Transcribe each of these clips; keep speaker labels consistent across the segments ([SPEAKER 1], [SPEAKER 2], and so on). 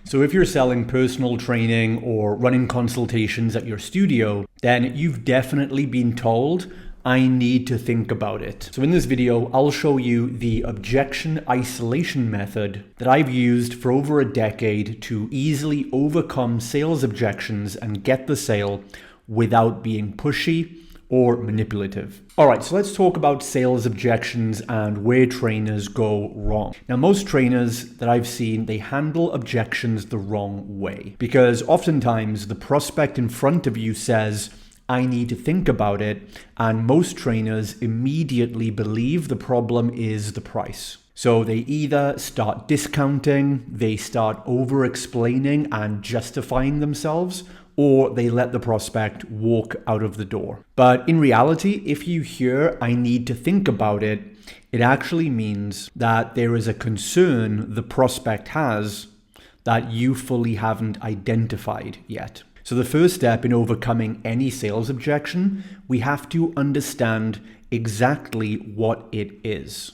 [SPEAKER 1] So if you're selling personal training or running consultations at your studio, then you've definitely been told, I need to think about it. So in this video, I'll show you the objection isolation method that I've used for over a decade to easily overcome sales objections and get the sale without being pushy or manipulative. All right, so let's talk about sales objections and where trainers go wrong. Now, most trainers that I've seen, they handle objections the wrong way because oftentimes the prospect in front of you says, I need to think about it, and most trainers immediately believe the problem is the price. So they either start discounting, they start over-explaining and justifying themselves, or they let the prospect walk out of the door. But in reality, if you hear, I need to think about it, it actually means that there is a concern the prospect has that you fully haven't identified yet. So the first step in overcoming any sales objection, we have to understand exactly what it is.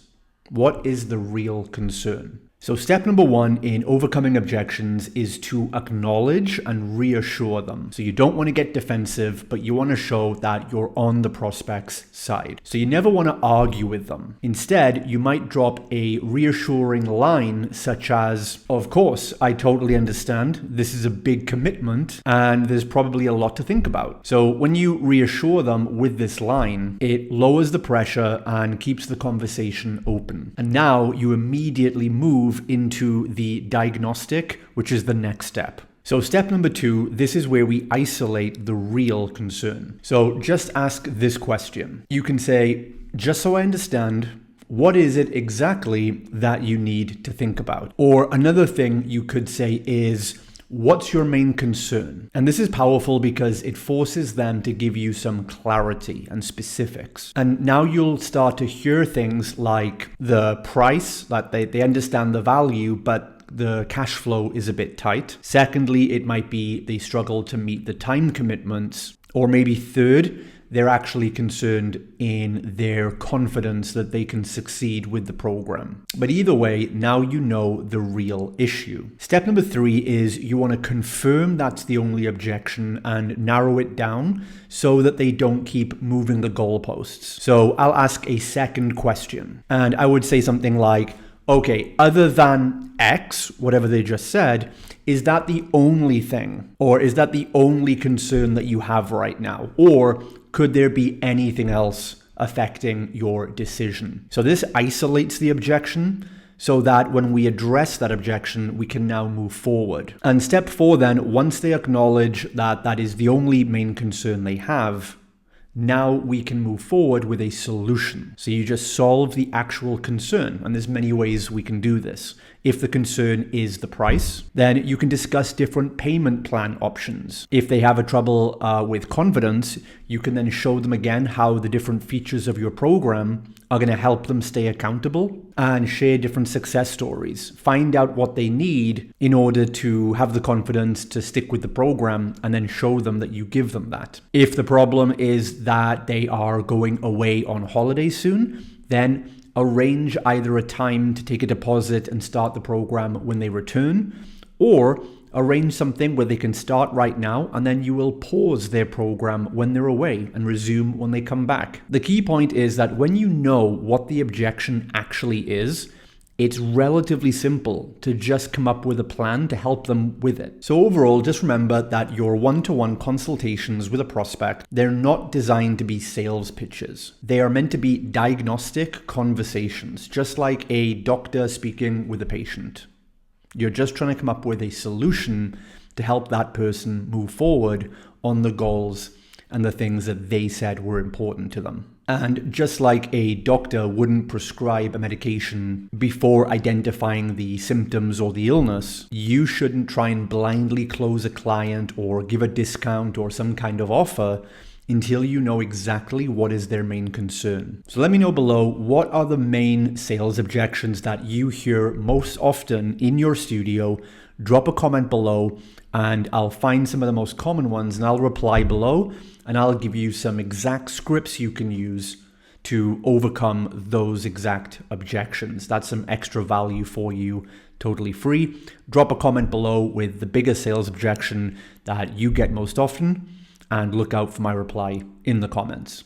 [SPEAKER 1] What is the real concern? So step number one in overcoming objections is to acknowledge and reassure them. So you don't want to get defensive, but you want to show that you're on the prospect's side. So you never want to argue with them. Instead, you might drop a reassuring line such as, of course, I totally understand. This is a big commitment and there's probably a lot to think about. So when you reassure them with this line, it lowers the pressure and keeps the conversation open. And now you immediately move into the diagnostic, which is the next step. So step number two, this is where we isolate the real concern. So just ask this question. You can say, just so I understand, what is it exactly that you need to think about? Or another thing you could say is, what's your main concern? And this is powerful because it forces them to give you some clarity and specifics. And now you'll start to hear things like the price, that they understand the value, but the cash flow is a bit tight. Secondly, it might be they struggle to meet the time commitments. Or maybe third, they're actually concerned in their confidence that they can succeed with the program. But either way, now you know the real issue. Step number three is you want to confirm that's the only objection and narrow it down so that they don't keep moving the goalposts. So I'll ask a second question and I would say something like, okay, other than X, whatever they just said, is that the only thing? Or is that the only concern that you have right now? Or could there be anything else affecting your decision? So this isolates the objection so that when we address that objection, we can now move forward. And step four then, once they acknowledge that that is the only main concern they have, now we can move forward with a solution. So you just solve the actual concern. And there's many ways we can do this. If the concern is the price, then you can discuss different payment plan options. If they have a trouble with confidence, you can then show them again how the different features of your program are going to help them stay accountable and share different success stories. Find out what they need in order to have the confidence to stick with the program and then show them that you give them that. If the problem is that they are going away on holiday soon, then arrange either a time to take a deposit and start the program when they return, or arrange something where they can start right now and then you will pause their program when they're away and resume when they come back. The key point is that when you know what the objection actually is, it's relatively simple to just come up with a plan to help them with it. So overall, just remember that your one-to-one consultations with a prospect, they're not designed to be sales pitches. They are meant to be diagnostic conversations, just like a doctor speaking with a patient. You're just trying to come up with a solution to help that person move forward on the goals and the things that they said were important to them. And just like a doctor wouldn't prescribe a medication before identifying the symptoms or the illness, you shouldn't try and blindly close a client or give a discount or some kind of offer until you know exactly what is their main concern. So let me know below, what are the main sales objections that you hear most often in your studio? Drop a comment below and I'll find some of the most common ones and I'll reply below and I'll give you some exact scripts you can use to overcome those exact objections. That's some extra value for you totally free. Drop a comment below with the biggest sales objection that you get most often, and look out for my reply in the comments.